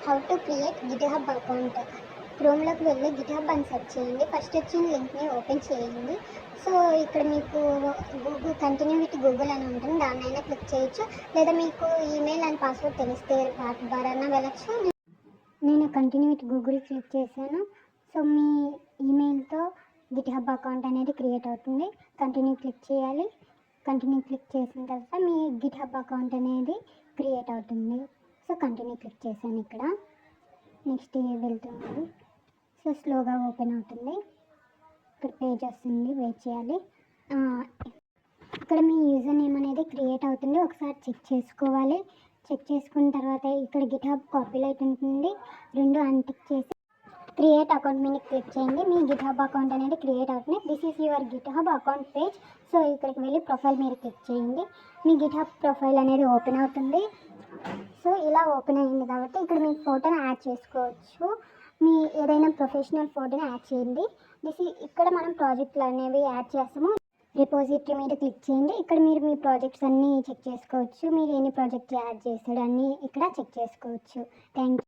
How to create GitHub account. క్రోమ్లోకి వెళ్ళి GitHub అని సెర్చ్ చేయండి. ఫస్ట్ వచ్చిన లింక్ని ఓపెన్ చేయండి. సో ఇక్కడ మీకు కంటిన్యూ విత్ గూగుల్ అని ఉంటుంది, దాన్నైనా క్లిక్ చేయొచ్చు. లేదా మీకు ఈమెయిల్ అండ్ పాస్వర్డ్ తెలిస్తే వాటి ద్వారా వెళ్ళచ్చు. నేను కంటిన్యూ విత్ గూగుల్ క్లిక్ చేశాను. సో మీ ఈమెయిల్తో గిట్హబ్ అకౌంట్ అనేది క్రియేట్ అవుతుంది. కంటిన్యూ క్లిక్ చేయాలి. కంటిన్యూ క్లిక్ చేసిన తర్వాత మీ గిట్హబ్ అకౌంట్ అనేది క్రియేట్ అవుతుంది. సో కంటిన్యూ క్లిక్ చేశాను. ఇక్కడ నెక్స్ట్ వెళ్తుంది. సో స్లోగా ఓపెన్ అవుతుంది. ఇక్కడ పేజ్ వస్తుంది, వెయిట్ చేయాలి. ఇక్కడ మీ యూజర్ నేమ్ అనేది క్రియేట్ అవుతుంది, ఒకసారి చెక్ చేసుకోవాలి. చెక్ చేసుకున్న తర్వాత ఇక్కడ గిట్హబ్ కాపీరైట్ ఉంటుంది, రెండు అన్టిక్ చేసి క్రియేట్ అకౌంట్ మీద క్లిక్ చేయండి. మీ గిట్హబ్ అకౌంట్ అనేది క్రియేట్ అవుతుంది. This is your GitHub account page. So ఇక్కడికి వెళ్ళి ప్రొఫైల్ మీద క్లిక్ చేయండి. మీ గిట్హబ్ ప్రొఫైల్ అనేది ఓపెన్ అవుతుంది. సో ఇలా ఓపెన్ అయింది కాబట్టి ఇక్కడ మీ ఫోటోని యాడ్ చేసుకోవచ్చు. మీ ఏదైనా ప్రొఫెషనల్ ఫోటోని యాడ్ చేయండి. ఇక్కడ మనం ప్రాజెక్టులు అనేవి యాడ్ చేస్తాము. రిపోజిటరీ మీద క్లిక్ చేయండి. ఇక్కడ మీరు మీ ప్రాజెక్ట్స్ అన్నీ చెక్ చేసుకోవచ్చు. మీరు ఎన్ని ప్రాజెక్ట్స్ యాడ్ చేస్తాడు అన్నీ ఇక్కడ చెక్ చేసుకోవచ్చు. Thank you.